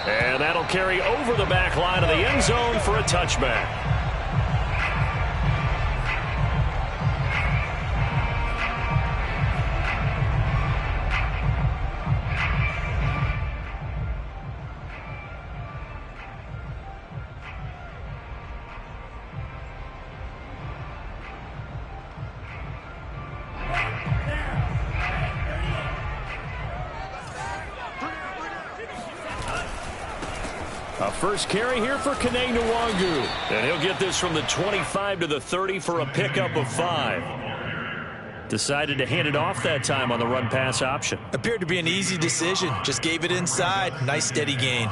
And that'll carry over the back line of the end zone for a touchback. A first carry here for Kene Nwangwu. And he'll get this from the 25 to the 30 for a pickup of 5. Decided to hand it off that time on the run-pass option. Appeared to be an easy decision. Just gave it inside. Nice steady gain.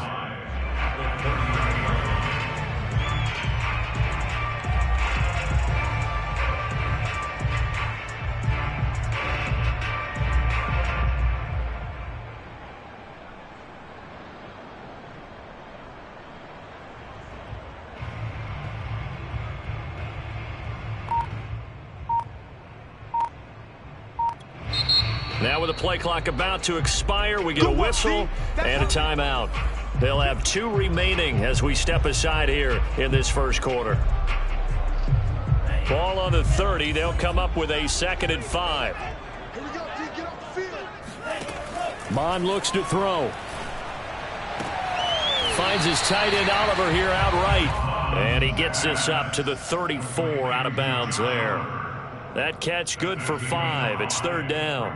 Now with the play clock about to expire, we get a whistle and a timeout. They'll have 2 remaining as we step aside here in this first quarter. Ball on the 30. They'll come up with a 2nd and 5. Mond looks to throw. Finds his tight end Oliver here outright. And he gets this up to the 34 out of bounds there. That catch good for 5. It's 3rd down.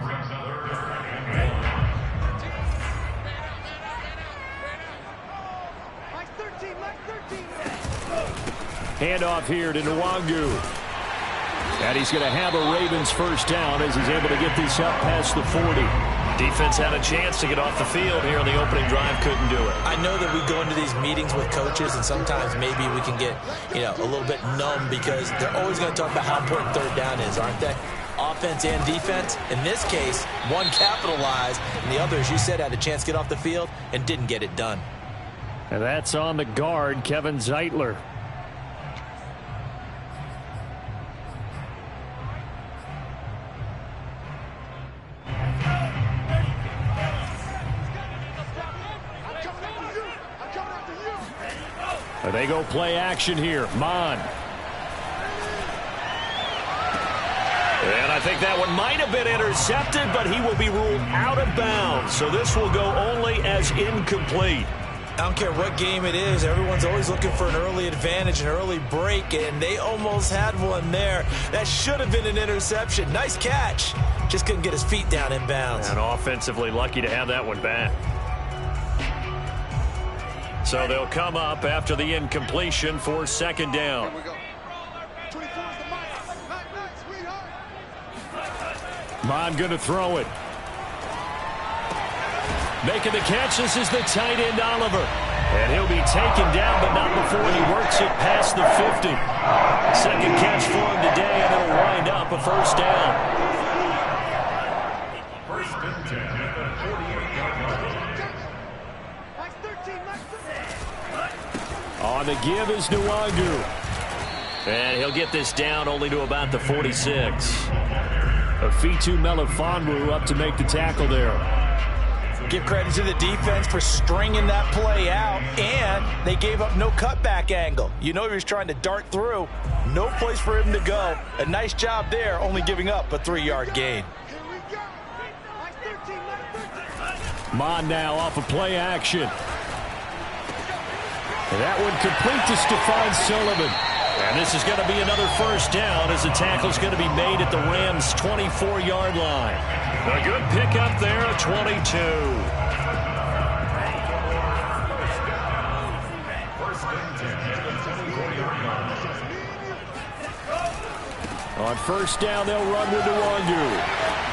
Handoff here to Nwangwu. And he's going to have a Ravens first down as he's able to get this up past the 40. Defense had a chance to get off the field here on the opening drive, couldn't do it. I know that we go into these meetings with coaches, and sometimes maybe we can get, a little bit numb because they're always going to talk about how important 3rd down is, aren't they? Offense and defense. In this case, one capitalized, and the other, as you said, had a chance to get off the field and didn't get it done. And that's on the guard, Kevin Zeitler. They go play action here. Mond. And I think that one might have been intercepted, but he will be ruled out of bounds. So this will go only as incomplete. I don't care what game it is. Everyone's always looking for an early advantage, an early break, and they almost had one there. That should have been an interception. Nice catch. Just couldn't get his feet down in bounds. And offensively lucky to have that one back. So they'll come up after the incompletion for 2nd down. Mond going to throw it. Making the catch, this is the tight end Oliver. And he'll be taken down, but not before he works it past the 50. 2nd catch for him today, and it'll wind up a first down. On the give is Nwangwu. And he'll get this down only to about the 46. Afitu Melifonwu up to make the tackle there. Give credit to the defense for stringing that play out, and they gave up no cutback angle. He was trying to dart through. No place for him to go. A nice job there, only giving up a 3-yard gain. Mond now off of play action. And that one complete to Stephon Sullivan. And this is going to be another first down as the tackle's going to be made at the Rams' 24-yard line. A good pickup there at 22. On first down, they'll run with Nwangwu.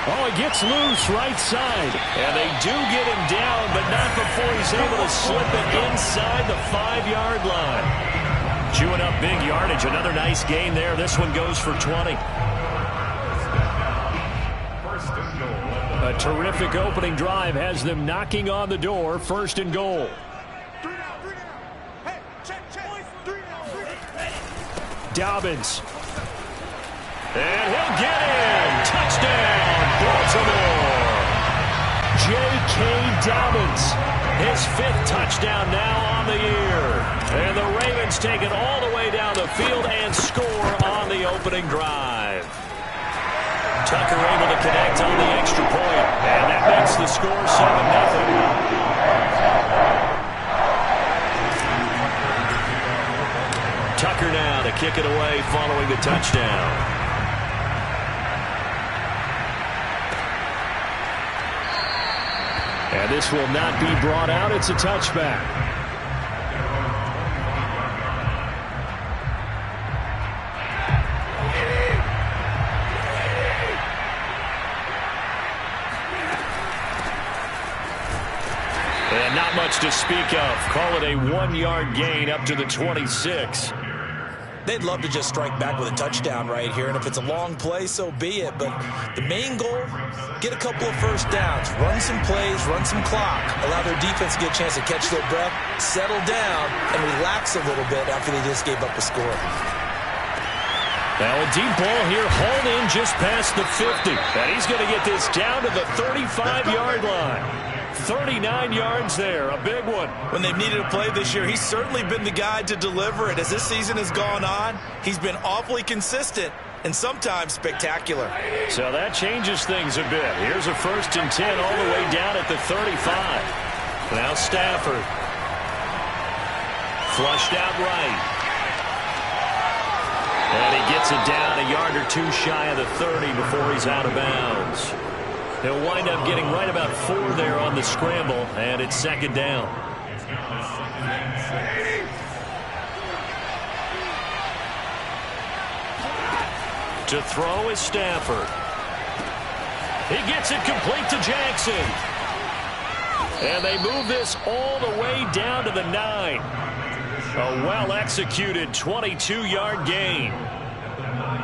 Oh, he gets loose right side. And they do get him down, but not before he's able to slip it inside the 5-yard line. Chewing up big yardage. Another nice gain there. This one goes for 20. A terrific opening drive has them knocking on the door. 1st and goal. Dobbins. And he'll get in. Touchdown, Baltimore. J.K. Dobbins his 5th touchdown now on the year. And the Ravens take it all the way down the field and score on the opening drive. Tucker able to connect on the extra point, and that makes the score 7-0. Tucker now to kick it away following the touchdown. And this will not be brought out. It's a touchback. And not much to speak of. Call it a 1-yard gain up to the 26. They'd love to just strike back with a touchdown right here, and if it's a long play, so be it. But the main goal, get a couple of first downs, run some plays, run some clock, allow their defense to get a chance to catch their breath, settle down, and relax a little bit after they just gave up a score. Now a deep ball here, hauled in just past the 50. And he's going to get this down to the 35-yard line. 39 yards there, a big one. When they've needed a play this year, he's certainly been the guy to deliver it. As this season has gone on, he's been awfully consistent and sometimes spectacular. So that changes things a bit. Here's a 1st and 10 all the way down at the 35. Now Stafford. Flushed out right. And he gets it down a yard or 2 shy of the 30 before he's out of bounds. He'll wind up getting right about 4 there on the scramble, and it's 2nd down. To throw is Stafford. He gets it complete to Jackson. And they move this all the way down to the 9. A well-executed 22-yard gain.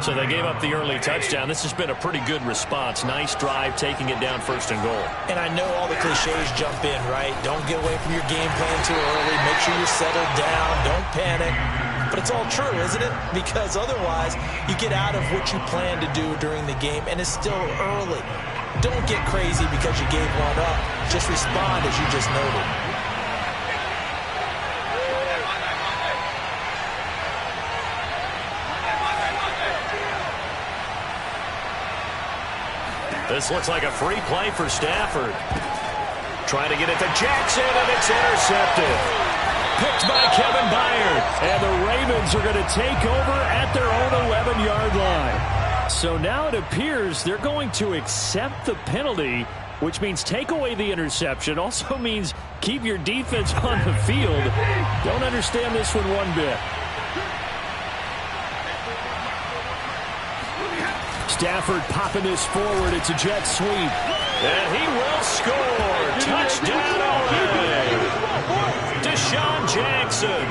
So they gave up the early touchdown. This has been a pretty good response. Nice drive, taking it down 1st and goal. And I know all the cliches jump in, right? Don't get away from your game plan too early. Make sure you're settled down. Don't panic. But it's all true, isn't it? Because otherwise, you get out of what you plan to do during the game, and it's still early. Don't get crazy because you gave one up. Just respond as you just noted. This looks like a free play for Stafford. Trying to get it to Jackson, and it's intercepted. Picked by Kevin Byard. And the Ravens are going to take over at their own 11-yard line. So now it appears they're going to accept the penalty, which means take away the interception. Also means keep your defense on the field. Don't understand this one bit. Stafford popping this forward. It's a jet sweep. And he will score. Touchdown, LA. Deshaun Jackson.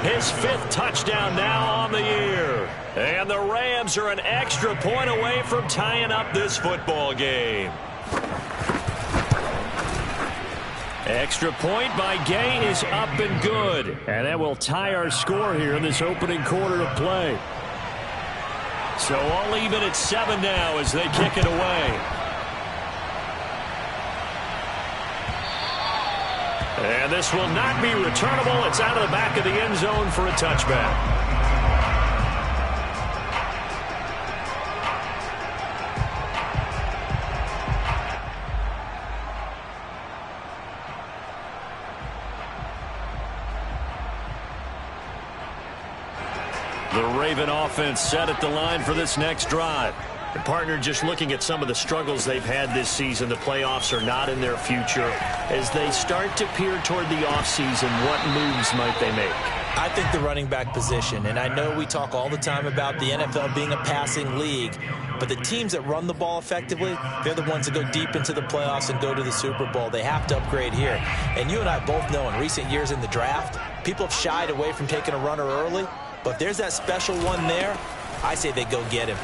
His 5th touchdown now on the year. And the Rams are an extra point away from tying up this football game. Extra point by Gay is up and good. And that will tie our score here in this opening quarter of play. So all even at 7 now as they kick it away. And this will not be returnable. It's out of the back of the end zone for a touchback. The Raven offense set at the line for this next drive. The partner, just looking at some of the struggles they've had this season, the playoffs are not in their future. As they start to peer toward the offseason, what moves might they make? I think the running back position, and I know we talk all the time about the NFL being a passing league, but the teams that run the ball effectively, they're the ones that go deep into the playoffs and go to the Super Bowl. They have to upgrade here. And you and I both know in recent years in the draft, people have shied away from taking a runner early. But if there's that special one there, I say they go get him.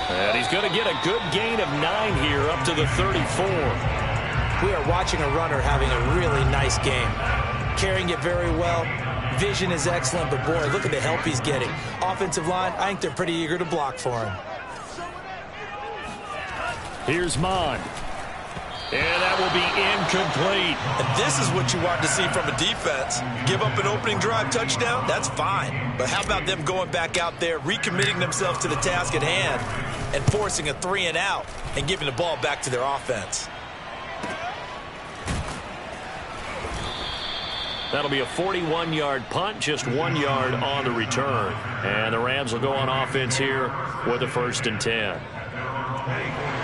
And he's going to get a good gain of 9 here up to the 34. We are watching a runner having a really nice game. Carrying it very well. Vision is excellent, but boy, look at the help he's getting. Offensive line, I think they're pretty eager to block for him. Here's Mond. And that will be incomplete. And this is what you want to see from a defense. Give up an opening drive touchdown, that's fine. But how about them going back out there, recommitting themselves to the task at hand, and forcing a 3-and-out and giving the ball back to their offense? That'll be a 41-yard punt, just 1 yard on the return. And the Rams will go on offense here with a 1st and 10.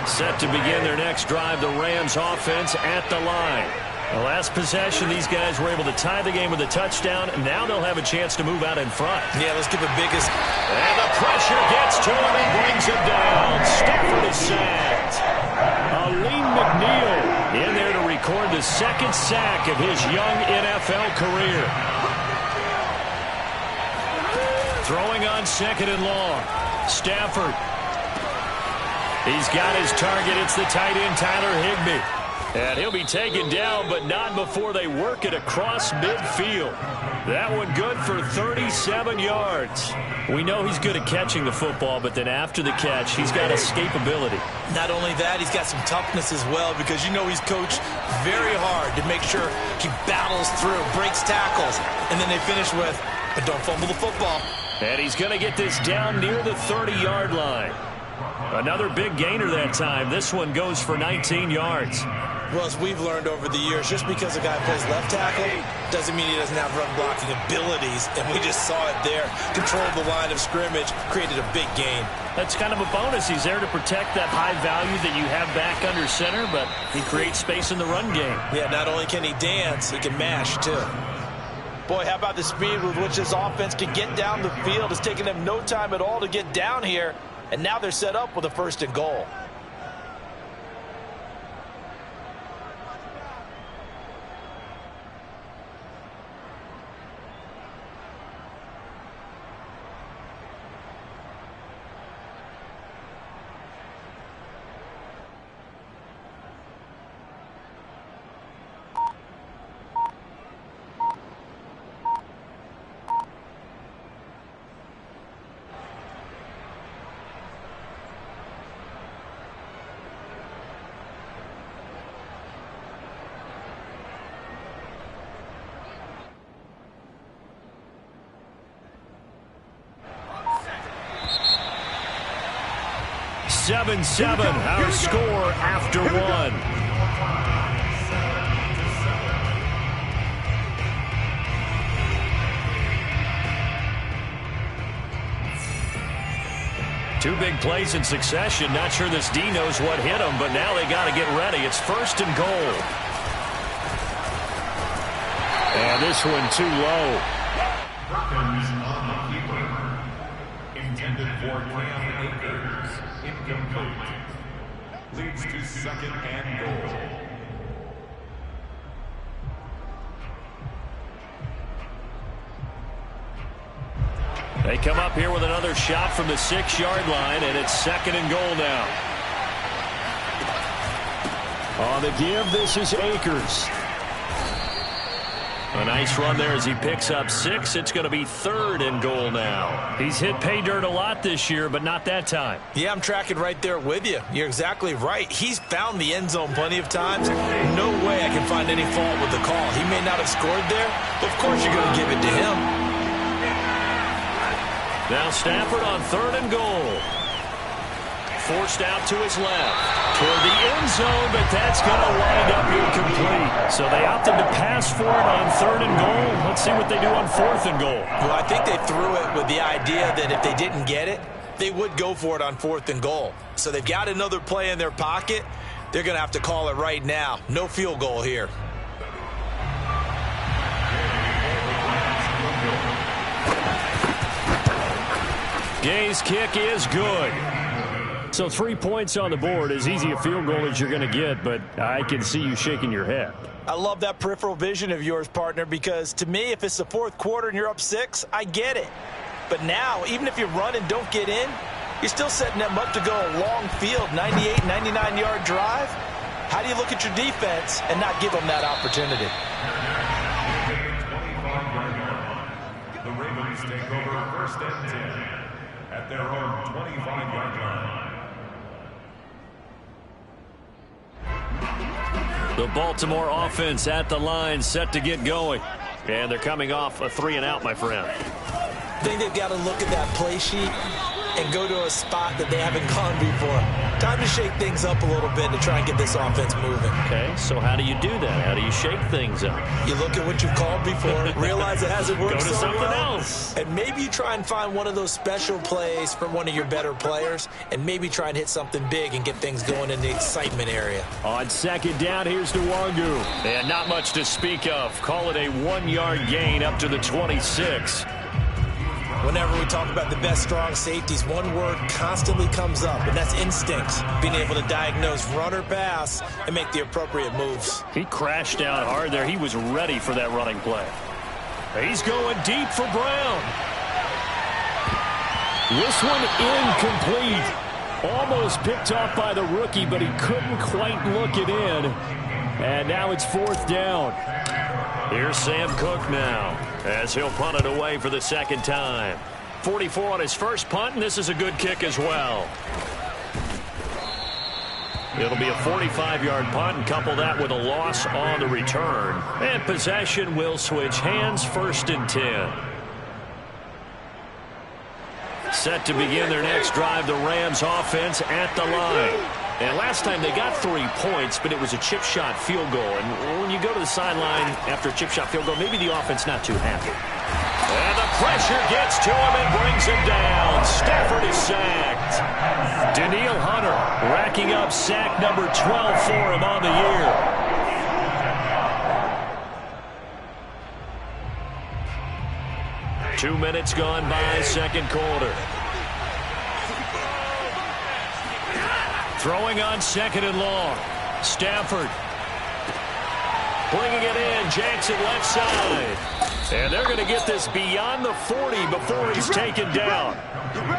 Set to begin their next drive, the Rams offense at the line. The last possession, these guys were able to tie the game with a touchdown, and now they'll have a chance to move out in front. Yeah, let's give the biggest. And the pressure gets to him and brings him down. Stafford is sacked. Aleem McNeil in there to record the 2nd sack of his young NFL career. Throwing on 2nd and long. Stafford. He's got his target. It's the tight end, Tyler Higbee. And he'll be taken down, but not before they work it across midfield. That one good for 37 yards. We know he's good at catching the football, but then after the catch, he's got escapability. Not only that, he's got some toughness as well, because you know he's coached very hard to make sure he battles through, breaks tackles, and then they finish with, but don't fumble the football. And he's going to get this down near the 30-yard line. Another big gainer that time. This one goes for 19 yards. Well, as we've learned over the years, just because a guy plays left tackle doesn't mean he doesn't have run blocking abilities, and we just saw it there. Controlled the line of scrimmage, created a big gain. That's kind of a bonus. He's there to protect that high value that you have back under center, but he creates space in the run game. Yeah, not only can he dance, he can mash, too. Boy, how about the speed with which this offense can get down the field? It's taken them no time at all to get down here, and now they're set up with a 1st and goal. Seven, our score after one. Two big plays in succession. Not sure this D knows what hit him, but now they got to get ready. It's 1st and goal. And this one too low. Intended for Cam Akers. Incomplete. Leads to 2nd and goal. They come up here with another shot from the 6-yard line, and it's 2nd and goal now. On the give, this is Akers. A nice run there as he picks up 6. It's going to be 3rd and goal now. He's hit pay dirt a lot this year, but not that time. Yeah, I'm tracking right there with you. You're exactly right. He's found the end zone plenty of times. No way I can find any fault with the call. He may not have scored there, but of course you're going to give it to him. Now Stafford on 3rd and goal. Forced out to his left. Toward the end zone, but that's going to wind up incomplete. So they opted to pass for it on 3rd and goal. Let's see what they do on 4th and goal. Well, I think they threw it with the idea that if they didn't get it, they would go for it on 4th and goal. So they've got another play in their pocket. They're going to have to call it right now. No field goal here. Gay's kick is good. So 3 points on the board, as easy a field goal as you're going to get, but I can see you shaking your head. I love that peripheral vision of yours, partner, because to me, if it's the 4th quarter and you're up 6, I get it. But now, even if you run and don't get in, you're still setting them up to go a long field, 98, 99-yard drive. How do you look at your defense and not give them that opportunity? The Ravens take over 1st and 10 at their own 25-yard line. The Baltimore offense at the line, set to get going. And they're coming off a 3-and-out, my friend. I think they've got to look at that play sheet and go to a spot that they haven't gone before. Time to shake things up a little bit to try and get this offense moving. Okay, so how do you do that? How do you shake things up? You look at what you've called before, realize it hasn't worked Go to so something well, else. and maybe you try and find one of those special plays from one of your better players, and maybe try and hit something big and get things going in the excitement area. On second down, here's Nwangu. And not much to speak of. Call it a 1-yard gain up to the 26. Whenever we talk about the best strong safeties, one word constantly comes up, and that's instincts. Being able to diagnose run or pass and make the appropriate moves. He crashed down hard there. He was ready for that running play. He's going deep for Brown. This one incomplete. Almost picked off by the rookie, but he couldn't quite look it in. And now it's 4th down. Here's Sam Cook now, as he'll punt it away for the second time. 44 on his first punt, and this is a good kick as well. It'll be a 45-yard punt, and couple that with a loss on the return. And possession will switch hands, 1st and 10. Set to begin their next drive, the Rams offense at the line. And last time they got 3 points, but it was a chip shot field goal. And when you go to the sideline after a chip shot field goal, maybe the offense not too happy. And the pressure gets to him and brings him down. Stafford is sacked. Danielle Hunter racking up sack number 12 for him on the year. Two minutes gone by, second quarter. Throwing on second and long. Stafford bringing it in. Jackson left side. And they're going to get this beyond the 40 before he's taken down.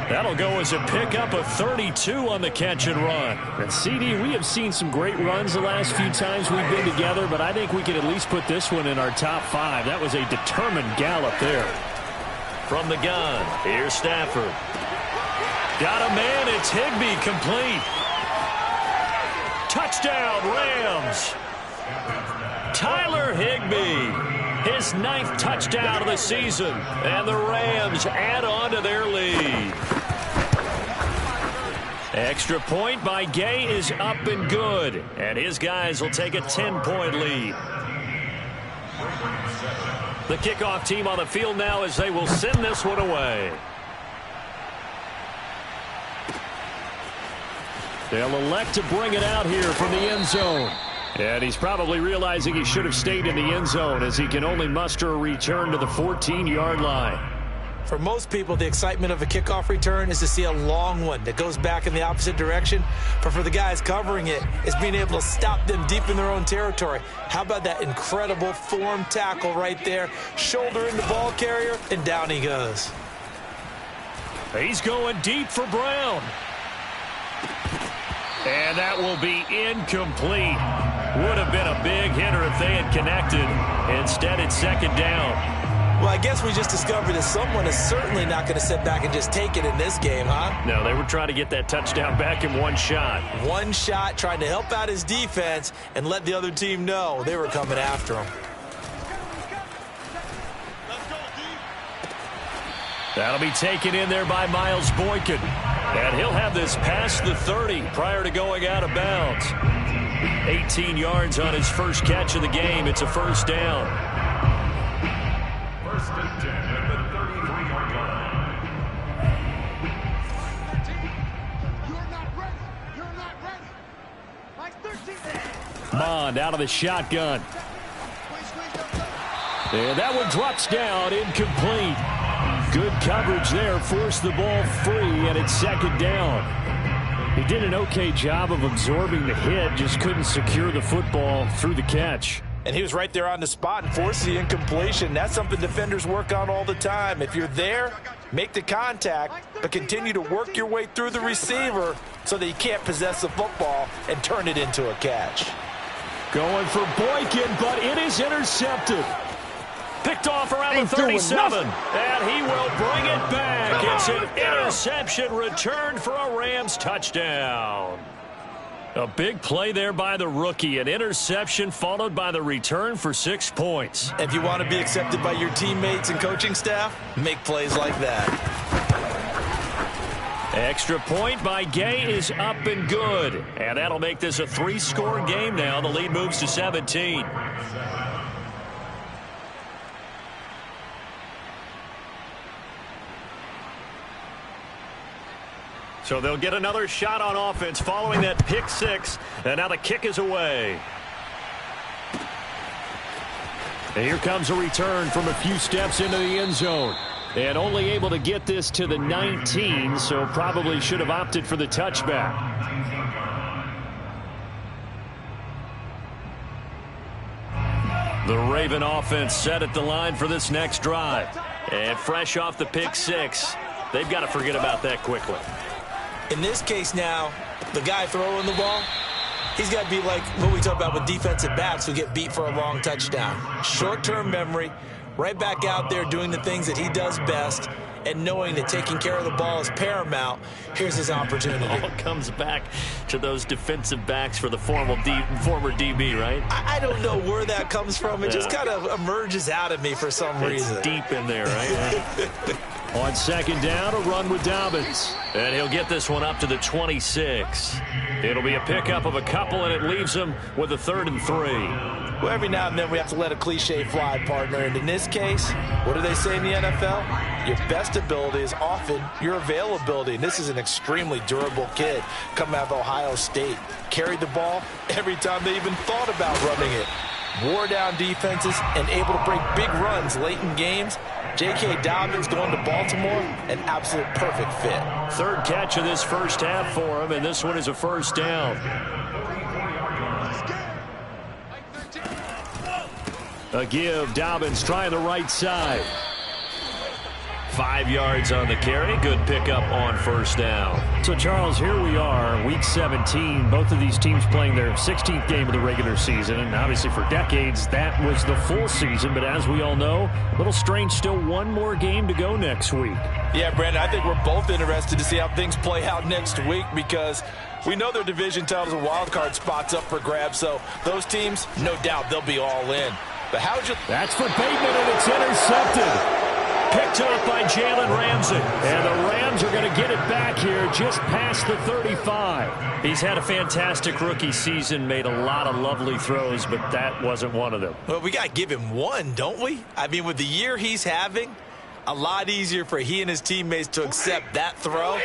That'll go as a pickup of 32 on the catch and run. And CD, we have seen some great runs the last few times we've been together, but I think we can at least put this one in our top 5. That was a determined gallop there. From the gun, here's Stafford. Got a man, it's Higbee, complete. Touchdown, Rams. Tyler Higbee, his 9th touchdown of the season, and the Rams add on to their lead. Extra point by Gay is up and good, and his guys will take a 10-point lead. The kickoff team on the field now as they will send this one away. They'll elect to bring it out here from the end zone. And he's probably realizing he should have stayed in the end zone as he can only muster a return to the 14-yard line. For most people, the excitement of a kickoff return is to see a long one that goes back in the opposite direction. But for the guys covering it, it's being able to stop them deep in their own territory. How about that incredible form tackle right there? Shoulder in the ball carrier, and down he goes. He's going deep for Brown. And that will be incomplete. Would have been a big hitter if they had connected. Instead, it's second down. Well, I guess we just discovered that someone is certainly not going to sit back and just take it in this game, huh? No, they were trying to get that touchdown back in one shot. One shot, trying to help out his defense and let the other team know they were coming after him. That'll be taken in there by Miles Boykin. And he'll have this past the 30 prior to going out of bounds. 18 yards on his first catch of the game. It's a first down. 1st and 10 at the 33-yard line. You're not ready. Like 13. Mond out of the shotgun. And that one drops down, incomplete. Good coverage there, forced the ball free, and it's second down. He did an okay job of absorbing the hit, just couldn't secure the football through the catch. And he was right there on the spot and forced the incompletion. That's something defenders work on all the time. If you're there, make the contact, but continue to work your way through the receiver so that you can't possess the football and turn it into a catch. Going for Boykin, but it is intercepted. Picked off around the 37, and he will bring it back. It's an interception returned for a Rams touchdown. A big play there by the rookie. An interception followed by the return for 6 points. If you want to be accepted by your teammates and coaching staff, make plays like that. Extra point by Gay is up and good. And that'll make this a 3-score game now. The lead moves to 17. So they'll get another shot on offense following that pick 6. And now the kick is away. And here comes a return from a few steps into the end zone. And only able to get this to the 19, so probably should have opted for the touchback. The Raven offense set at the line for this next drive. And fresh off the pick 6, they've got to forget about that quickly. In this case now, the guy throwing the ball, he's got to be like what we talk about with defensive backs who get beat for a long touchdown. Short-term memory, right back out there doing the things that he does best, and knowing that taking care of the ball is paramount. Here's his opportunity. All comes back to those defensive backs for the former DB, right? I don't know where that comes from. It just kind of emerges out of me for some reason. It's deep in there, right? On second down, a run with Dobbins. And he'll get this one up to the 26. It'll be a pickup of a couple, and it leaves him with a 3rd and 3. Well, every now and then we have to let a cliche fly, partner. And in this case, what do they say in the NFL? Your best ability is often your availability. And this is an extremely durable kid coming out of Ohio State. Carried the ball every time they even thought about running it. Wore down defenses and able to break big runs late in games. J.K. Dobbins going to Baltimore, an absolute perfect fit. 3rd catch of this first half for him, and this one is a first down. A give, Dobbins trying the right side. 5 yards on the carry. Good pickup on first down. So, Charles, here we are, Week 17. Both of these teams playing their 16th game of the regular season. And obviously for decades, that was the full season. But as we all know, a little strange, still one more game to go next week. Yeah, Brandon, I think we're both interested to see how things play out next week because we know their division titles and wild card spots up for grabs. So those teams, no doubt, they'll be all in. But how would you... That's for Bateman, and it's intercepted. Picked off by Jalen Ramsey. And the Rams are going to get it back here just past the 35. He's had a fantastic rookie season, made a lot of lovely throws, but that wasn't one of them. Well, we got to give him one, don't we? I mean, with the year he's having, a lot easier for he and his teammates to accept that throw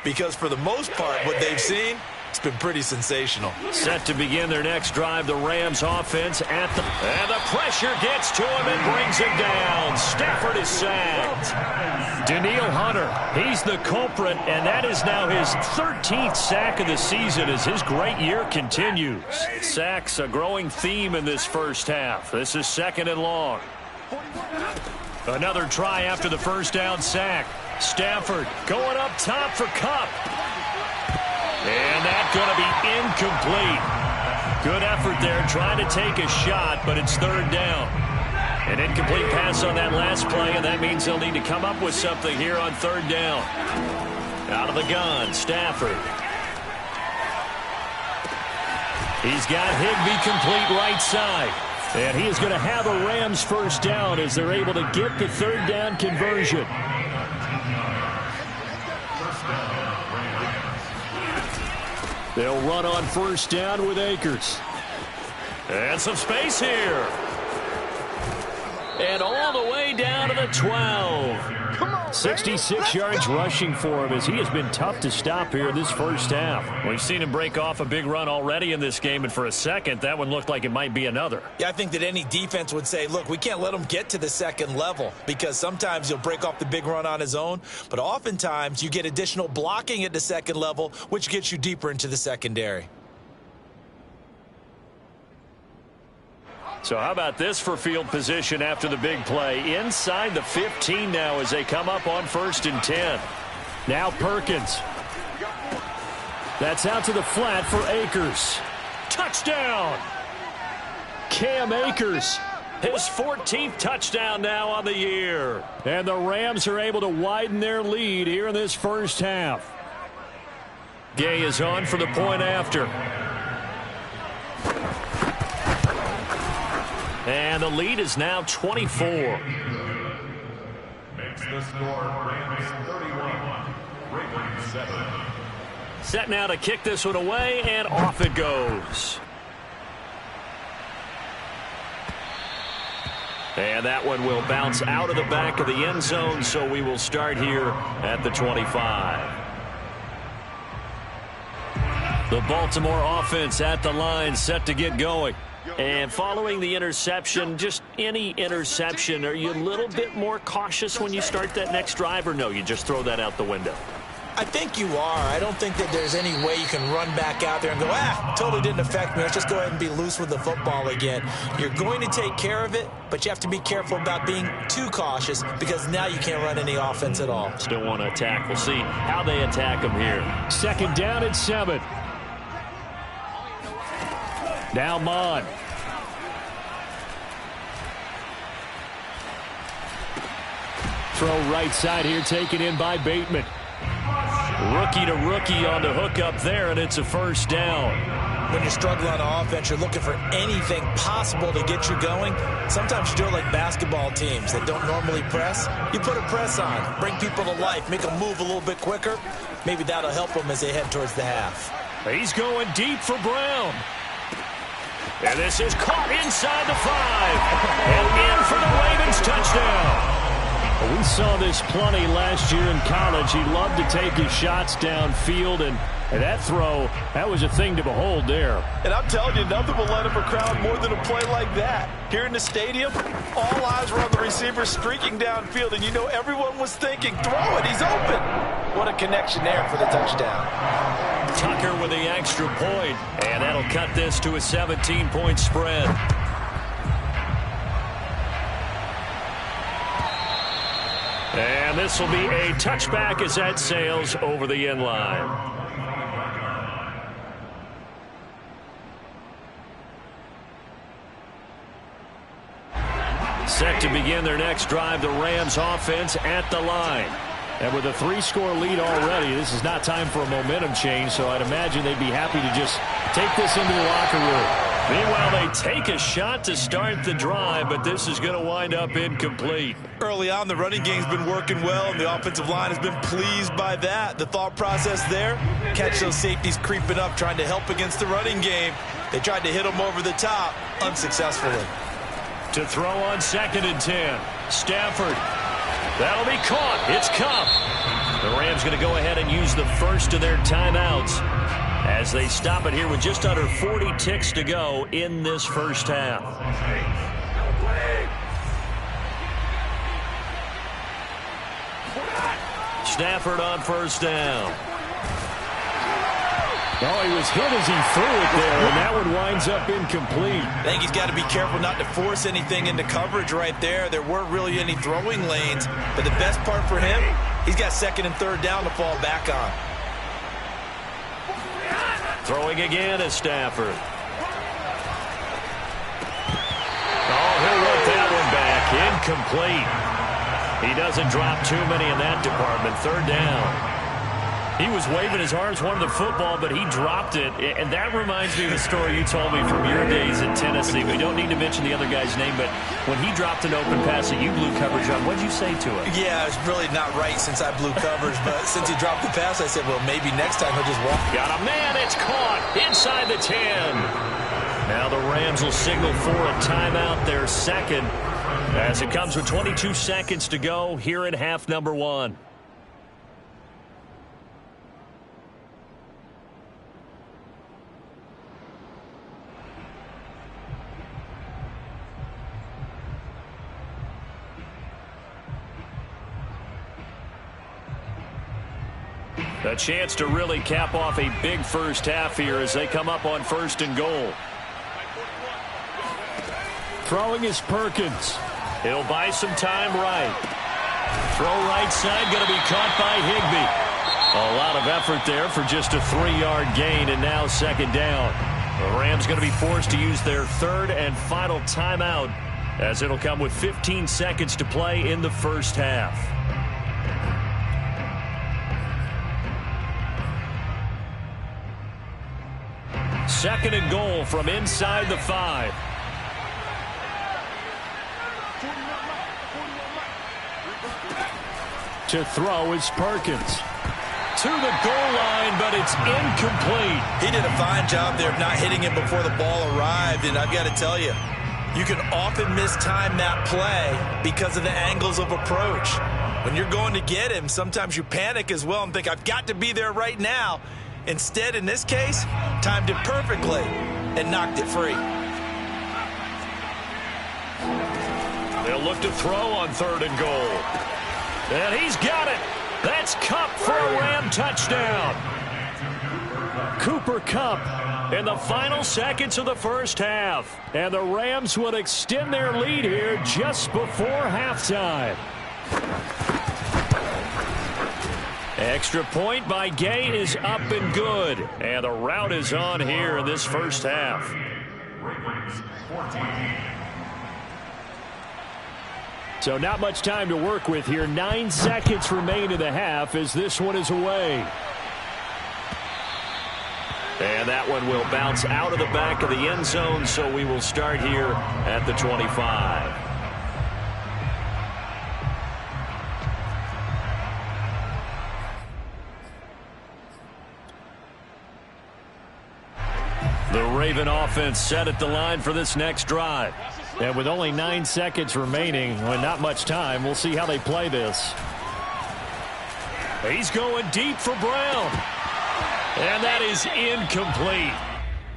because for the most part, what they've seen, it's been pretty sensational. Set to begin their next drive, the Rams offense and the pressure gets to him and brings him down. Stafford is sacked. Danielle Hunter, he's the culprit, and that is now his 13th sack of the season as his great year continues. Sacks a growing theme in this first half. This is 2nd and long. Another try after the first down sack. Stafford going up top for Kupp. And that's going to be incomplete. Good effort there trying to take a shot, but it's 3rd down. An incomplete pass on that last play, and that means they'll need to come up with something here on 3rd down. Out of the gun, Stafford. He's got Higbee complete right side. And he is going to have a Rams first down as they're able to get the 3rd down conversion. They'll run on first down with Akers. And some space here. And all the way down to the 12. 66 yards rushing for him as he has been tough to stop here in this first half. We've seen him break off a big run already in this game, and for a second, that one looked like it might be another. Yeah, I think that any defense would say, look, we can't let him get to the 2nd level because sometimes he'll break off the big run on his own, but oftentimes you get additional blocking at the 2nd level, which gets you deeper into the secondary. So how about this for field position after the big play? Inside the 15 now as they come up on 1st and 10. Now Perkins. That's out to the flat for Akers. Touchdown! Cam Akers, his 14th touchdown now on the year. And the Rams are able to widen their lead here in this first half. Gay is on for the point after. And the lead is now 24. Makes the score Rams 31, Ravens 7. Set now to kick this one away, and off it goes. And that one will bounce out of the back of the end zone, so we will start here at the 25. The Baltimore offense at the line, set to get going. And following the interception, just any interception, are you a little bit more cautious when you start that next drive, or no, you just throw that out the window? I think you are. I don't think that there's any way you can run back out there and go, totally didn't affect me. Let's just go ahead and be loose with the football again. You're going to take care of it, but you have to be careful about being too cautious because now you can't run any offense at all. Still want to attack. We'll see how they attack them here. Second down and 7. Now Mond. Throw right side here, taken in by Bateman. Rookie to rookie on the hook up there, and it's a first down. When you're struggling on offense, you're looking for anything possible to get you going. Sometimes you do it like basketball teams that don't normally press. You put a press on, bring people to life, make them move a little bit quicker. Maybe that'll help them as they head towards the half. He's going deep for Brown. And this is caught inside the 5. And in for the Ravens touchdown. We saw this plenty last year in college. He loved to take his shots downfield, and that throw, that was a thing to behold there. And I'm telling you, nothing will let up a crowd more than a play like that. Here in the stadium, all eyes were on the receiver streaking downfield, and you know everyone was thinking, throw it, he's open. What a connection there for the touchdown. Tucker with the extra point, and that'll cut this to a 17-point spread. And this will be a touchback as that sails over the end line. Set to begin their next drive, the Rams offense at the line. And with a 3-score lead already, this is not time for a momentum change, so I'd imagine they'd be happy to just take this into the locker room. Meanwhile, they take a shot to start the drive, but this is going to wind up incomplete. Early on, the running game's been working well, and the offensive line has been pleased by that. The thought process there, catch those safeties creeping up, trying to help against the running game. They tried to hit them over the top, unsuccessfully. To throw on 2nd and 10, Stafford. That'll be caught. It's Kupp. The Rams going to go ahead and use the first of their timeouts as they stop it here with just under 40 ticks to go in this first half. Stafford on first down. Oh, he was hit as he threw it there, and that one winds up incomplete. I think he's got to be careful not to force anything into coverage right there. There weren't really any throwing lanes, but the best part for him, he's got 2nd and 3rd down to fall back on. Throwing again is Stafford. Oh, he'll let that one back. Incomplete. He doesn't drop too many in that department. 3rd down. He was waving his arms, wanted the football, but he dropped it. And that reminds me of the story you told me from your days in Tennessee. We don't need to mention the other guy's name, but when he dropped an open pass that you blew coverage on, what did you say to him? Yeah, it's really not right since I blew coverage, but since he dropped the pass, I said, well, maybe next time he'll just walk. Got a man, it's caught inside the 10. Now the Rams will signal for a timeout, their second, as it comes with 22 seconds to go here in half number 1. A chance to really cap off a big first half here as they come up on 1st and goal. Throwing is Perkins. He'll buy some time right. Throw right side, going to be caught by Higbee. A lot of effort there for just a 3-yard gain, and now 2nd down. The Rams going to be forced to use their 3rd and final timeout as it'll come with 15 seconds to play in the first half. 2nd and goal from inside the 5. To throw is Perkins. To the goal line, but it's incomplete. He did a fine job there of not hitting him before the ball arrived, and I've got to tell you, you can often mistime that play because of the angles of approach. When you're going to get him, sometimes you panic as well and think, I've got to be there right now. Instead, in this case, timed it perfectly and knocked it free. They'll look to throw on 3rd and goal. And he's got it. That's Kupp for a Ram touchdown. Cooper Kupp in the final seconds of the first half. And the Rams would extend their lead here just before halftime. Extra point by Gay is up and good. And the route is on here in this first half. So not much time to work with here. 9 seconds remain in the half as this one is away. And that one will bounce out of the back of the end zone, so we will start here at the 25. The Raven offense set at the line for this next drive. And with only 9 seconds remaining, and not much time, we'll see how they play this. He's going deep for Brown. And that is incomplete.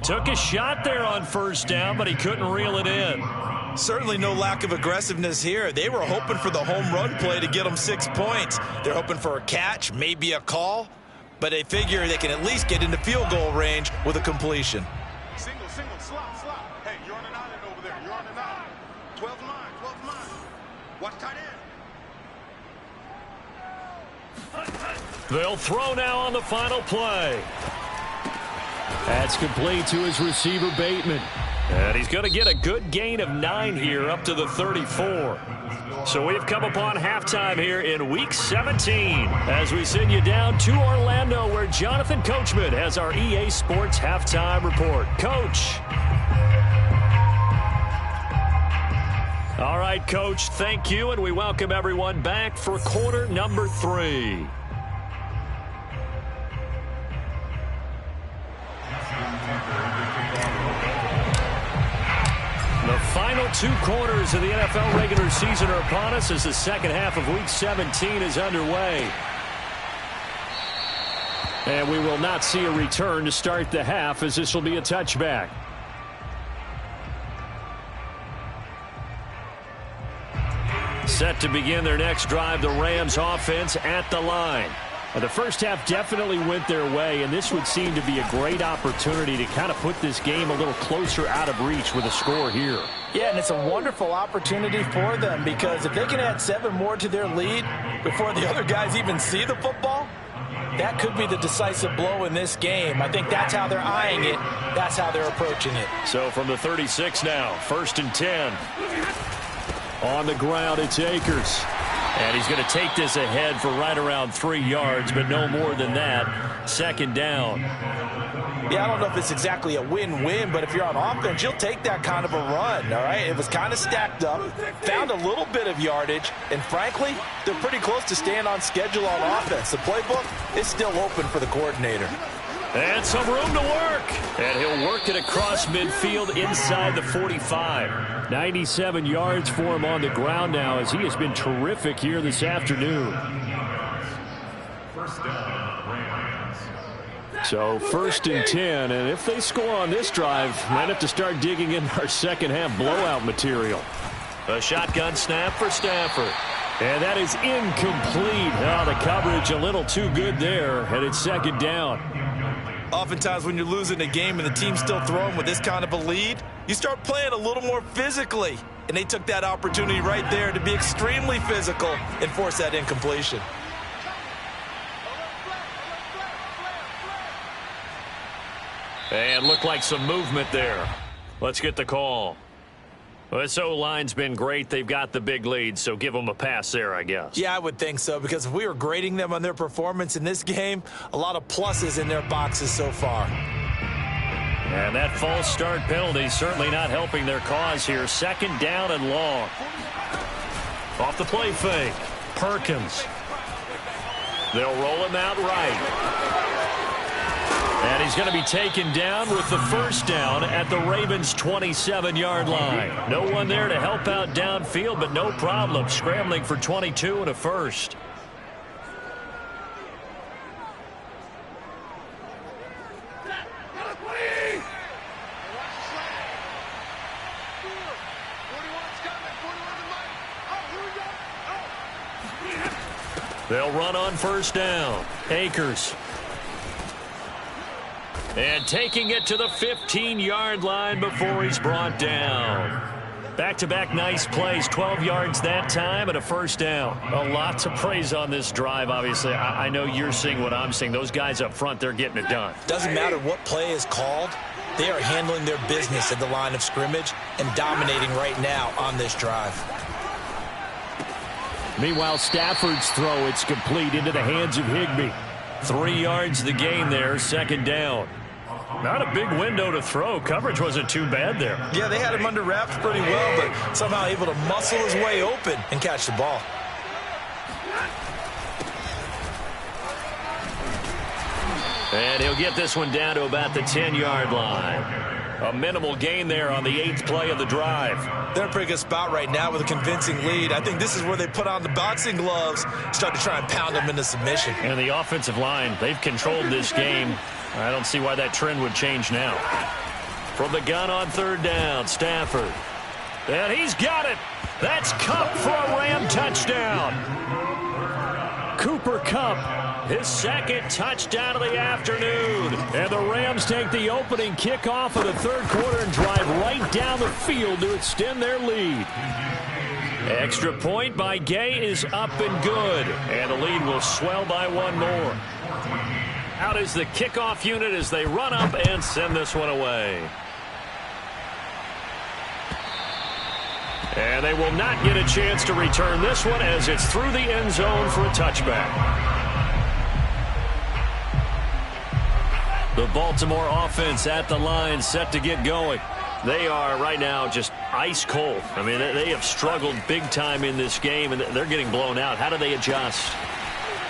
Took a shot there on 1st down, but he couldn't reel it in. Certainly no lack of aggressiveness here. They were hoping for the home run play to get them 6 points. They're hoping for a catch, maybe a call, but they figure they can at least get into field goal range with a completion. Single, slot. Hey, you're on an island over there. You're on an island. 12 mine. Watch tight end. They'll throw now on the final play. That's complete to his receiver, Bateman. And he's going to get a good gain of 9 here up to the 34. So we've come upon halftime here in Week 17 as we send you down to Orlando where Jonathan Coachman has our EA Sports Halftime Report. Coach. All right, Coach, thank you, and we welcome everyone back for quarter number 3. The final 2 quarters of the NFL regular season are upon us as the second half of Week 17 is underway. And we will not see a return to start the half as this will be a touchback. Set to begin their next drive, the Rams offense at the line. The first half definitely went their way, and this would seem to be a great opportunity to kind of put this game a little closer out of reach with a score here. Yeah, and it's a wonderful opportunity for them because if they can add 7 more to their lead before the other guys even see the football, that could be the decisive blow in this game. I think that's how they're eyeing it. That's how they're approaching it. So from the 36 now, 1st and 10. On the ground, it's Akers. And he's going to take this ahead for right around 3 yards, but no more than that. 2nd down. Yeah, I don't know if it's exactly a win-win, but if you're on offense, you'll take that kind of a run, all right? It was kind of stacked up, found a little bit of yardage, and frankly, they're pretty close to staying on schedule on offense. The playbook is still open for the coordinator. And some room to work. And he'll work it across midfield inside the 45. 97 yards for him on the ground now as he has been terrific here this afternoon. First down, Rams. So 1st and 10, and if they score on this drive, might have to start digging in our second half blowout material. A shotgun snap for Stafford. And that is incomplete. Oh, the coverage a little too good there, and it's 2nd down. Oftentimes when you're losing a game and the team's still throwing with this kind of a lead, you start playing a little more physically. And they took that opportunity right there to be extremely physical and force that incompletion. And looked like some movement there. Let's get the call. Well, this O-line's been great. They've got the big lead, so give them a pass there, I guess. Yeah, I would think so, because if we were grading them on their performance in this game, a lot of pluses in their boxes so far. And that false start penalty certainly not helping their cause here. Second down and long. Off the play fake. Perkins. They'll roll him out right. And he's going to be taken down with the first down at the Ravens' 27-yard line. No one there to help out downfield, but no problem. Scrambling for 22 and a first. They'll run on first down. Akers. And taking it to the 15-yard line before he's brought down. Back-to-back nice plays. 12 yards that time and a first down. A lot to praise on this drive, obviously. I know you're seeing what I'm seeing. Those guys up front, they're getting it done. Doesn't matter what play is called. They are handling their business at the line of scrimmage and dominating right now on this drive. Meanwhile, Stafford's throw, it's complete into the hands of Higbee. 3 yards the gain there, second down. Not a big window to throw. Coverage wasn't too bad there. Yeah, they had him under wraps pretty well, but somehow able to muscle his way open and catch the ball. And he'll get this one down to about the 10-yard line. A minimal gain there on the 8th play of the drive. They're in a pretty good spot right now with a convincing lead. I think this is where they put on the boxing gloves, start to try and pound them into submission. And the offensive line, they've controlled this game. I don't see why that trend would change now. From the gun on third down, Stafford. And he's got it. That's Kupp for a Ram touchdown. Cooper Kupp, his second touchdown of the afternoon. And the Rams take the opening kickoff of the third quarter and drive right down the field to extend their lead. Extra point by Gay is up and good. And the lead will swell by one more. Out is the kickoff unit as they run up and send this one away. And they will not get a chance to return this one as it's through the end zone for a touchback. The Baltimore offense at the line set to get going. They are right now just ice cold. I mean, they have struggled big time in this game, and they're getting blown out. How do they adjust?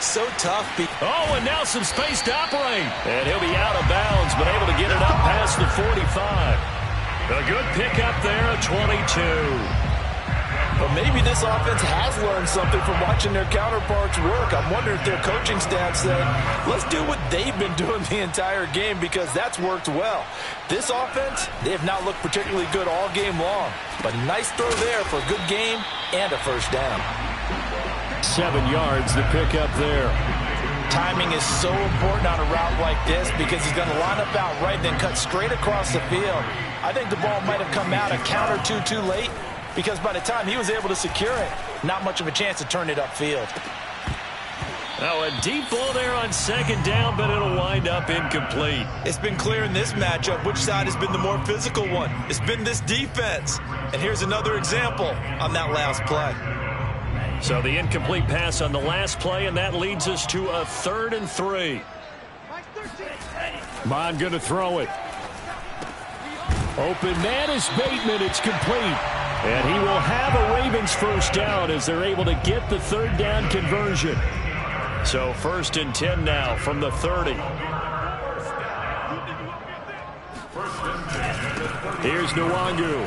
So tough. Oh, and now some space to operate. And he'll be out of bounds, but able to get it up past the 45. A good pickup there, a 22. But maybe this offense has learned something from watching their counterparts work. I'm wondering if their coaching staff said, let's do what they've been doing the entire game because that's worked well. This offense, they have not looked particularly good all game long. But nice throw there for a good game and a first down. 7 yards, the pickup there. Timing is so important on a route like this because he's going to line up out right, then cut straight across the field. I think the ball might have come out a count or two too late because by the time he was able to secure it, not much of a chance to turn it upfield. Now a deep ball there on second down, but it'll wind up incomplete. It's been clear in this matchup which side has been the more physical one. It's been this defense. And here's another example on that last play. So the incomplete pass on the last play, and that leads us to a 3rd and 3. Bond going to throw it. Open man is Bateman. It's complete. And he will have a Ravens first down as they're able to get the 3rd down conversion. So 1st and 10 now from the 30. Here's Nwangu.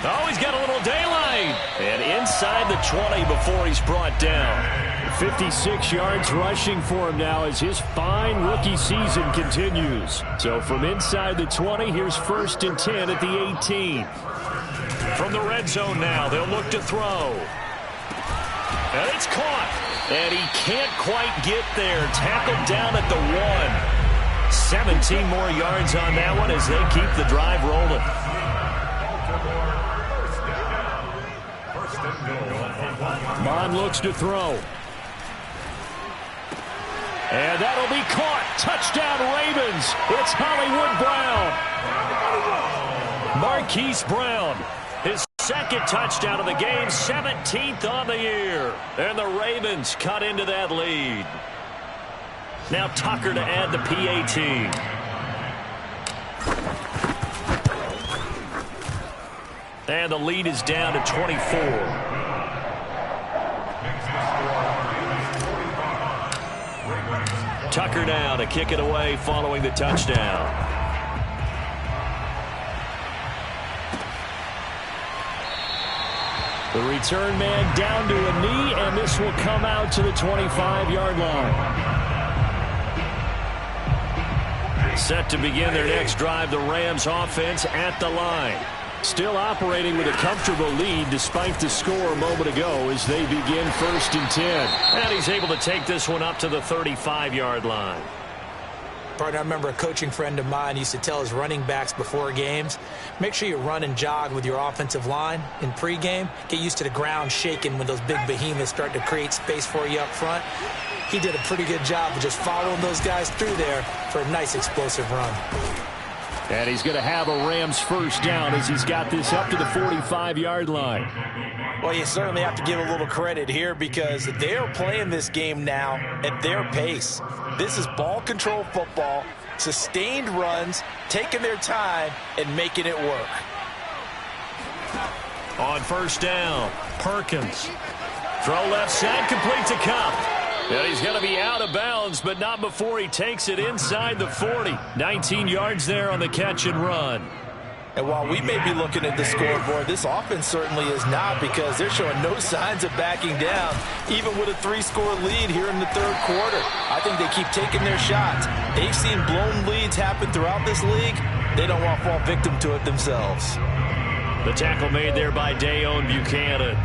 Oh, he's got a little daylight. And inside the 20 before he's brought down. 56 yards rushing for him now as his fine rookie season continues. So from inside the 20, here's 1st and 10 at the 18. From the red zone now, they'll look to throw. And it's caught. And he can't quite get there. Tackled down at the 1. 17 more yards on that one as they keep the drive rolling. Bond looks to throw. And that'll be caught. Touchdown Ravens. It's Hollywood Brown. Marquise Brown. His 2nd touchdown of the game. 17th on the year. And the Ravens cut into that lead. Now Tucker to add the PAT. And the lead is down to 24. Tucker now to kick it away following the touchdown. The return man down to a knee, and this will come out to the 25-yard line. Set to begin their next drive, the Rams offense at the line. Still operating with a comfortable lead despite the score a moment ago as they begin 1st and 10. And he's able to take this one up to the 35-yard line. Partner, I remember a coaching friend of mine used to tell his running backs before games, make sure you run and jog with your offensive line in pregame. Get used to the ground shaking when those big behemoths start to create space for you up front. He did a pretty good job of just following those guys through there for a nice explosive run. And he's going to have a Rams first down as he's got this up to the 45-yard line. Well, you certainly have to give a little credit here because they're playing this game now at their pace. This is ball control football, sustained runs, taking their time, and making it work. On first down, Perkins. Throw left side, complete to Kupp. And he's going to be out of bounds, but not before he takes it inside the 40. 19 yards there on the catch and run. And while we may be looking at the scoreboard, this offense certainly is not because they're showing no signs of backing down, even with a 3-score lead here in the 3rd quarter. I think they keep taking their shots. They've seen blown leads happen throughout this league. They don't want to fall victim to it themselves. The tackle made there by Dayon Buchanan.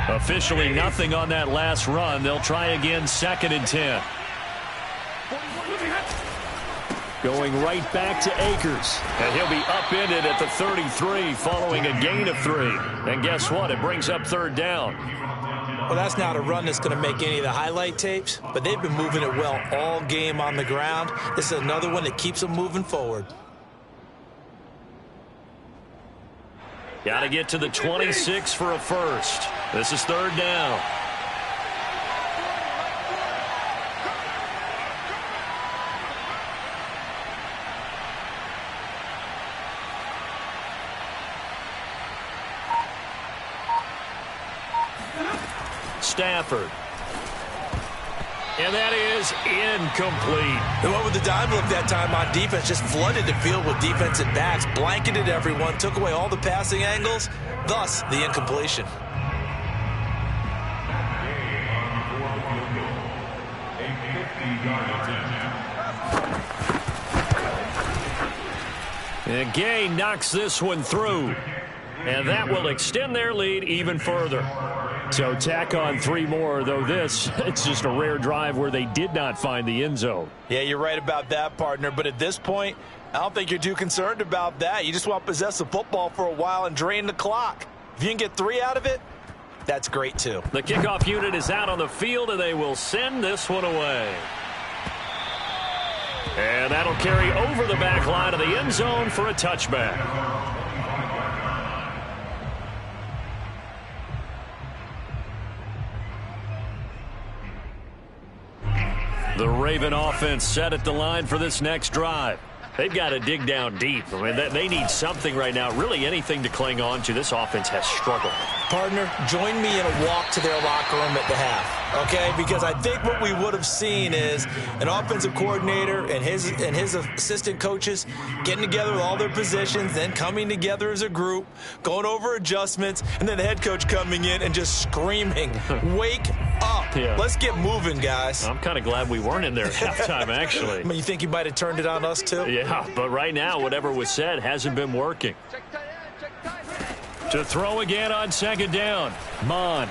Officially nothing on that last run. They'll try again 2nd and 10. Going right back to Akers. And he'll be upended at the 33 following a gain of 3. And guess what? It brings up 3rd down. Well, that's not a run that's going to make any of the highlight tapes, but they've been moving it well all game on the ground. This is another one that keeps them moving forward. Got to get to the 26 for a first. This is 3rd down. Stafford. And that is incomplete. And what with the dime look that time on defense, just flooded the field with defensive backs, blanketed everyone, took away all the passing angles, thus the incompletion. And Gay knocks this one through. And that will extend their lead even further. So tack on 3 more, though it's just a rare drive where they did not find the end zone. Yeah, you're right about that, partner. But at this point, I don't think you're too concerned about that. You just want to possess the football for a while and drain the clock. If you can get 3 out of it, that's great too. The kickoff unit is out on the field, and they will send this one away. And that'll carry over the back line of the end zone for a touchback. The Raven offense set at the line for this next drive. They've got to dig down deep. I mean, they need something right now, really anything to cling on to. This offense has struggled. Partner, join me in a walk to their locker room at the half, okay? Because I think what we would have seen is an offensive coordinator and his assistant coaches getting together with all their positions, then coming together as a group, going over adjustments, and then the head coach coming in and just screaming, wake up. Yeah. Let's get moving, guys. I'm kind of glad we weren't in there at halftime, actually. I mean, you think he might have turned it on us, too? Yeah, but right now, whatever was said hasn't been working. To throw again on 2nd down. Mond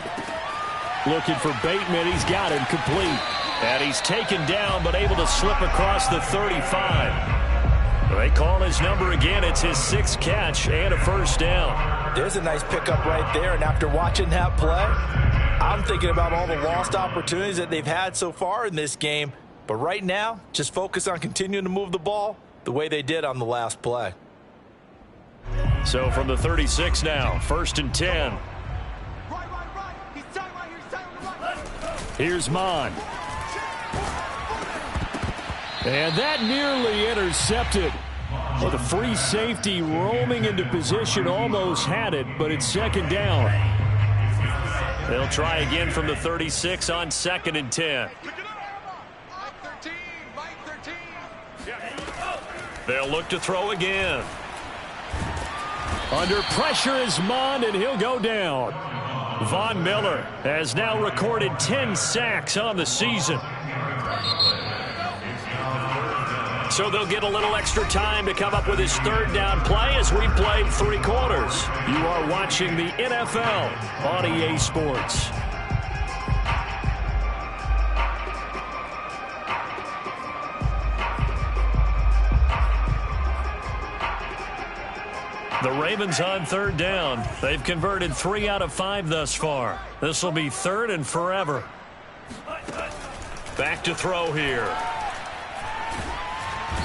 looking for Bateman. He's got him complete. And he's taken down but able to slip across the 35. They call his number again. It's his 6th catch and a first down. There's a nice pickup right there. And after watching that play, I'm thinking about all the lost opportunities that they've had so far in this game. But right now, just focus on continuing to move the ball the way they did on the last play. So from the 36 now, 1st and 10. Here's Mond. And that nearly intercepted. Well, the free safety roaming into position almost had it, but it's second down. They'll try again from the 36 on 2nd and 10. They'll look to throw again. Under pressure is Mond, and he'll go down. Von Miller has now recorded 10 sacks on the season. So they'll get a little extra time to come up with his 3rd down play as we played 3 quarters. You are watching the NFL on EA Sports. The Ravens on 3rd down. They've converted 3 out of 5 thus far. This will be 3rd and forever. Back to throw here.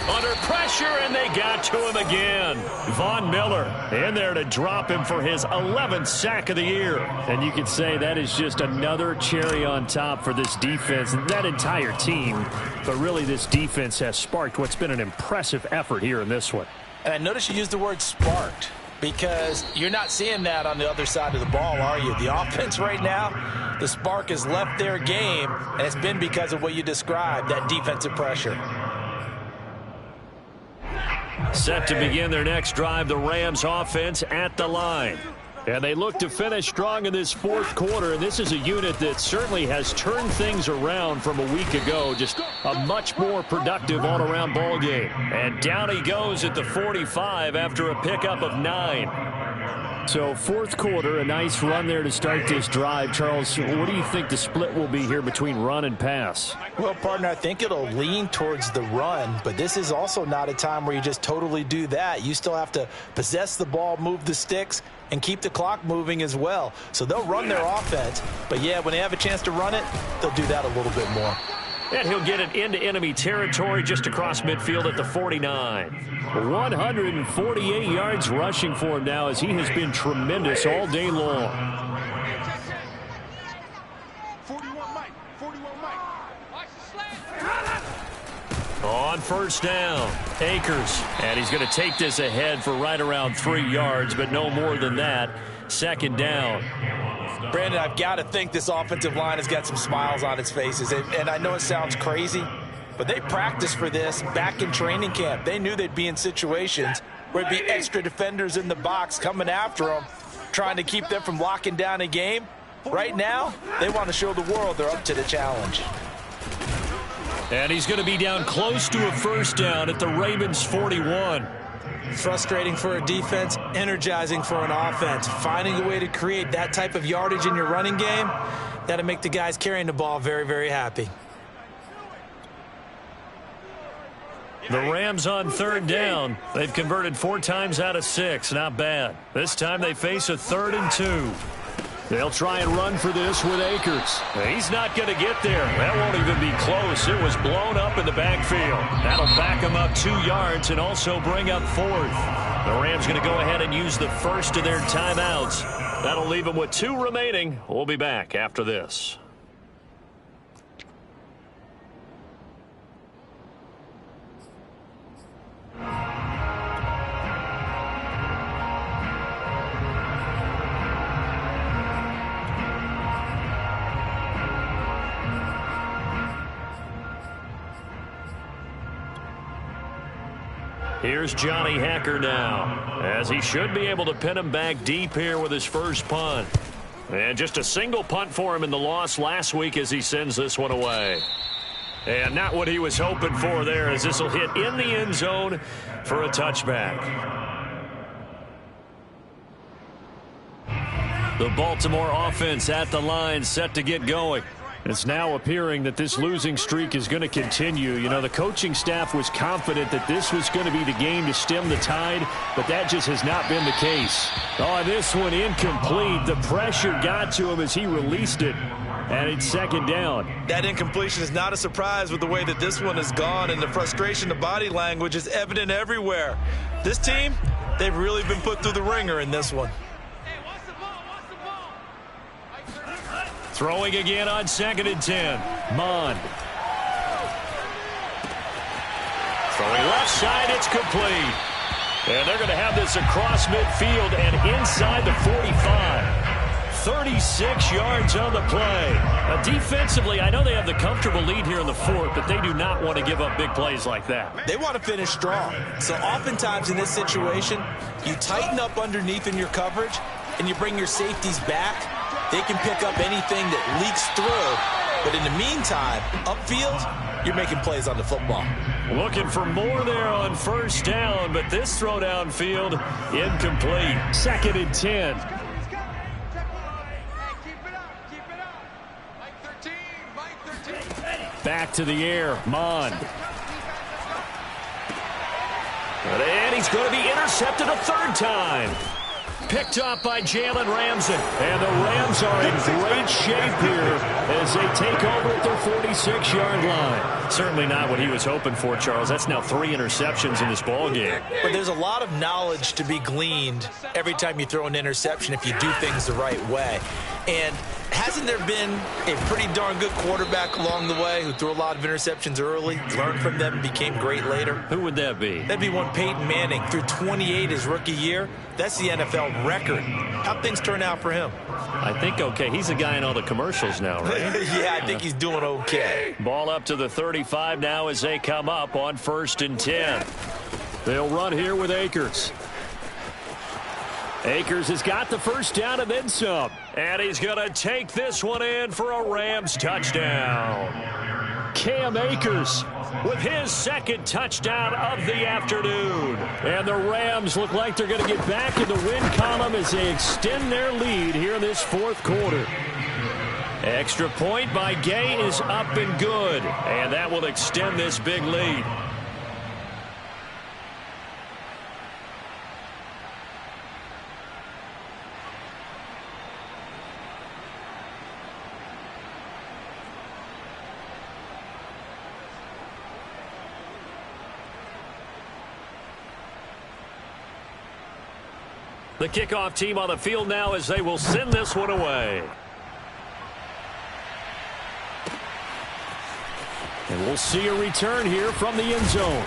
Under pressure, and they got to him again. Von Miller in there to drop him for his 11th sack of the year. And you could say that is just another cherry on top for this defense and that entire team. But really, this defense has sparked what's been an impressive effort here in this one. And I notice you used the word sparked because you're not seeing that on the other side of the ball, are you? The offense right now, the spark has left their game, and it's been because of what you described, that defensive pressure. Set to begin their next drive, the Rams offense at the line. And they look to finish strong in this 4th quarter. And this is a unit that certainly has turned things around from a week ago. Just a much more productive all-around ball game. And down he goes at the 45 after a pickup of 9. So 4th quarter, a nice run there to start this drive. Charles, what do you think the split will be here between run and pass? Well, partner, I think it'll lean towards the run, but this is also not a time where you just totally do that. You still have to possess the ball, move the sticks, and keep the clock moving as well. So they'll run their offense, but yeah, when they have a chance to run it, they'll do that a little bit more. And he'll get it into enemy territory just across midfield at the 49. 148 yards rushing for him now as he has been tremendous all day long. 41 Mike. 41 Mike. On 1st down, Akers. And he's going to take this ahead for right around 3 yards, but no more than that. 2nd down. Brandon, I've got to think this offensive line has got some smiles on its faces. And I know it sounds crazy, but they practiced for this back in training camp. They knew they'd be in situations where there'd be extra defenders in the box coming after them, trying to keep them from locking down a game. Right now, they want to show the world they're up to the challenge. And he's going to be down close to a 1st down at the Ravens 41. Frustrating for a defense, energizing for an offense. Finding a way to create that type of yardage in your running game, that'll make the guys carrying the ball very, very happy. The Rams on 3rd down. They've converted 4 times out of 6. Not bad. This time they face a 3rd and 2. They'll try and run for this with Akers. He's not going to get there. That won't even be close. It was blown up in the backfield. That'll back him up 2 yards and also bring up 4th. The Rams going to go ahead and use the first of their timeouts. That'll leave them with 2 remaining. We'll be back after this. Here's Johnny Hekker now, as he should be able to pin him back deep here with his first punt. And just a single punt for him in the loss last week as he sends this one away. And not what he was hoping for there, as this will hit in the end zone for a touchback. The Baltimore offense at the line, set to get going. It's now appearing that this losing streak is going to continue. You know, the coaching staff was confident that this was going to be the game to stem the tide, but that just has not been the case. Oh, this one incomplete. The pressure got to him as he released it, and it's 2nd down. That incompletion is not a surprise with the way that this one has gone, and the frustration, the body language is evident everywhere. This team, they've really been put through the ringer in this one. Throwing again on 2nd and 10. Mond. Throwing left side, it's complete. And they're going to have this across midfield and inside the 45. 36 yards on the play. Defensively, I know they have the comfortable lead here in the fourth, but they do not want to give up big plays like that. They want to finish strong. So oftentimes in this situation, you tighten up underneath in your coverage, and you bring your safeties back. They can pick up anything that leaks through. But in the meantime, upfield, you're making plays on the football. Looking for more there on first down, but this throw downfield incomplete. 2nd and 10. Back to the air, Mond. And he's going to be intercepted a 3rd time. Picked up by Jalen Ramsey. And the Rams are in great shape here as they take over at their 46-yard line. Certainly not what he was hoping for, Charles. That's now 3 interceptions in this ball game. But there's a lot of knowledge to be gleaned every time you throw an interception if you do things the right way. And hasn't there been a pretty darn good quarterback along the way who threw a lot of interceptions early, learned from them, and became great later? Who would that be? That'd be one Peyton Manning. Threw 28 his rookie year. That's the NFL record. How'd things turn out for him? I think okay. He's a guy in all the commercials now, right? Yeah, I think he's doing okay. Ball up to the 35 now as they come up on 1st and 10. They'll run here with Akers. Akers has got the first down and then some. And he's going to take this one in for a Rams touchdown. Cam Akers with his 2nd touchdown of the afternoon. And the Rams look like they're going to get back in the win column as they extend their lead here in this 4th quarter. Extra point by Gay is up and good. And that will extend this big lead. The kickoff team on the field now as they will send this one away. And we'll see a return here from the end zone.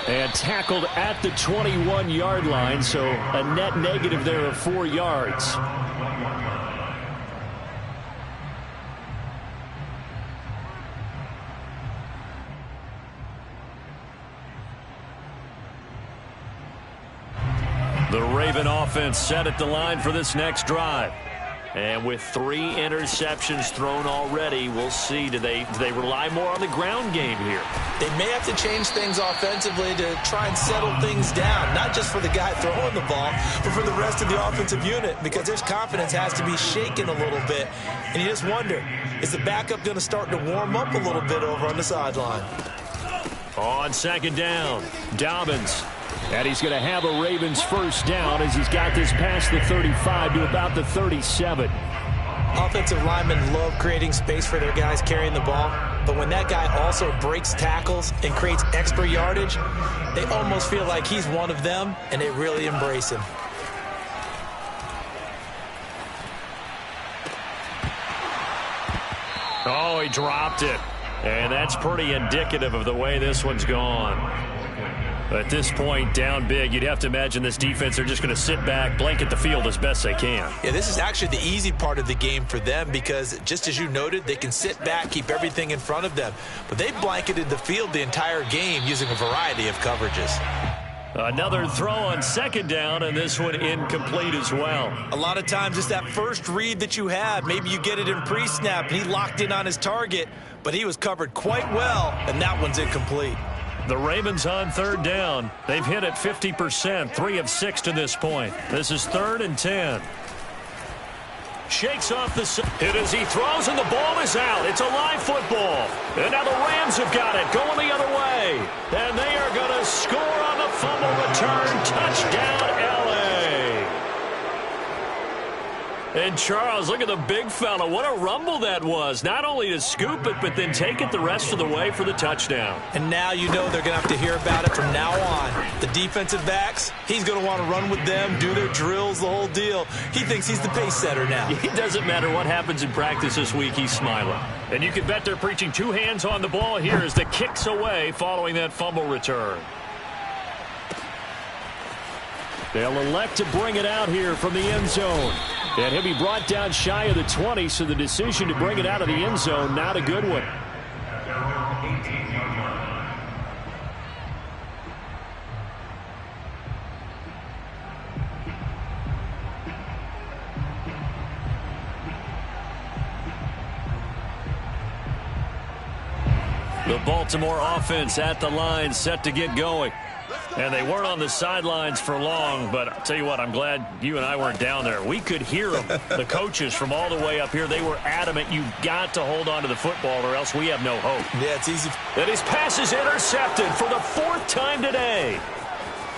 And tackled at the 21-yard line, so a net negative there of 4 yards. The Raven offense set at the line for this next drive. And with 3 interceptions thrown already, we'll see. Do they rely more on the ground game here? They may have to change things offensively to try and settle things down, not just for the guy throwing the ball, but for the rest of the offensive unit, because their confidence has to be shaken a little bit. And you just wonder, is the backup going to start to warm up a little bit over on the sideline? On 2nd down, Dobbins. And he's going to have a Ravens first down as he's got this past the 35 to about the 37. Offensive linemen love creating space for their guys carrying the ball. But when that guy also breaks tackles and creates extra yardage, they almost feel like he's one of them, and they really embrace him. Oh, he dropped it. And that's pretty indicative of the way this one's gone. At this point, down big, you'd have to imagine this defense are just going to sit back, blanket the field as best they can. Yeah, this is actually the easy part of the game for them because, just as you noted, they can sit back, keep everything in front of them. But they blanketed the field the entire game using a variety of coverages. Another throw on 2nd down, and this one incomplete as well. A lot of times it's that first read that you have. Maybe you get it in pre-snap, and he locked in on his target, but he was covered quite well, and that one's incomplete. The Ravens on 3rd down. They've hit it 50%, 3 of 6 to this point. This is 3rd and 10. Shakes off the hit as he throws, and the ball is out. It's a live football. And now the Rams have got it, going the other way. And they are going to score on the fumble return. Touchdown, L.A. And Charles, look at the big fella. What a rumble that was. Not only to scoop it, but then take it the rest of the way for the touchdown. And now you know they're going to have to hear about it from now on. The defensive backs, he's going to want to run with them, do their drills, the whole deal. He thinks he's the pace setter now. It doesn't matter what happens in practice this week, he's smiling. And you can bet they're preaching 2 hands on the ball here as the kick's away following that fumble return. They'll elect to bring it out here from the end zone. And he'll be brought down shy of the 20, so the decision to bring it out of the end zone, not a good one. The Baltimore offense at the line, set to get going. And they weren't on the sidelines for long, but I'll tell you what, I'm glad you and I weren't down there. We could hear them, the coaches from all the way up here. They were adamant, you've got to hold on to the football or else we have no hope. Yeah, it's easy. And his pass is intercepted for the 4th time today.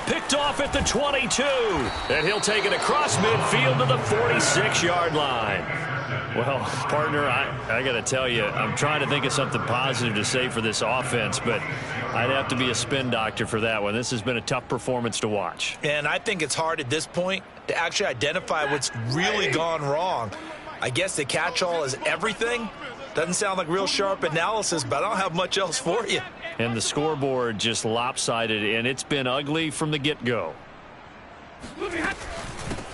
Picked off at the 22. And he'll take it across midfield to the 46-yard line. Well, partner, I got to tell you, I'm trying to think of something positive to say for this offense, but I'd have to be a spin doctor for that one. This has been a tough performance to watch. And I think it's hard at this point to actually identify what's really gone wrong. I guess the catch-all is everything. Doesn't sound like real sharp analysis, but I don't have much else for you. And the scoreboard just lopsided, and it's been ugly from the get-go.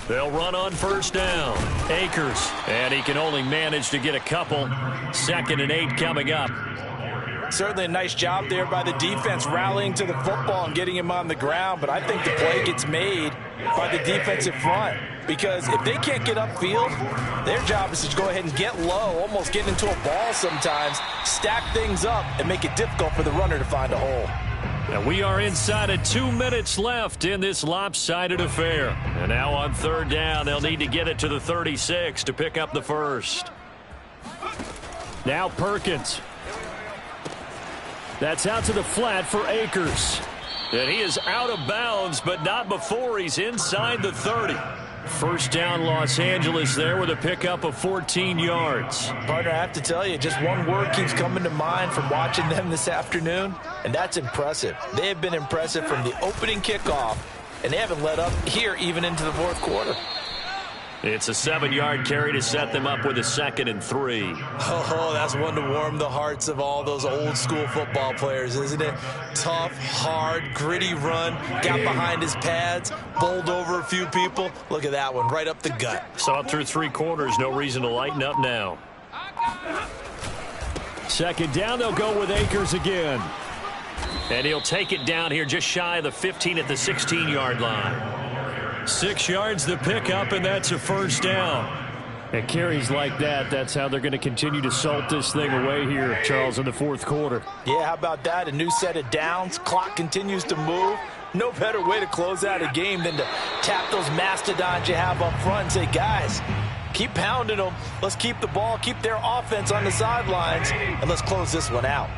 They'll run on first down. Akers, and he can only manage to get a couple. 2nd and 8 coming up. Certainly a nice job there by the defense rallying to the football and getting him on the ground, but I think the play gets made by the defensive front because if they can't get upfield, their job is to go ahead and get low, almost get into a ball sometimes, stack things up, and make it difficult for the runner to find a hole. And we are inside of 2 minutes left in this lopsided affair. And now on 3rd down, they'll need to get it to the 36 to pick up the first. Now Perkins. That's out to the flat for Akers. And he is out of bounds, but not before he's inside the 30. First down, Los Angeles there with a pickup of 14 yards. Partner, I have to tell you, just one word keeps coming to mind from watching them this afternoon, and that's impressive. They have been impressive from the opening kickoff, and they haven't let up here even into the 4th quarter. It's a 7-yard carry to set them up with a 2nd and 3. Oh, that's one to warm the hearts of all those old-school football players, isn't it? Tough, hard, gritty run, got behind his pads, bowled over a few people. Look at that one, right up the gut. Saw it through 3 quarters, no reason to lighten up now. 2nd down, they'll go with Akers again. And he'll take it down here just shy of the 15 at the 16-yard line. 6 yards the pickup, and that's a first down. And carries like that, that's how they're going to continue to salt this thing away here, Charles, in the 4th quarter. Yeah, how about that? A new set of downs. Clock continues to move. No better way to close out a game than to tap those mastodons you have up front and say, guys, keep pounding them. Let's keep the ball, keep their offense on the sidelines, and let's close this one out.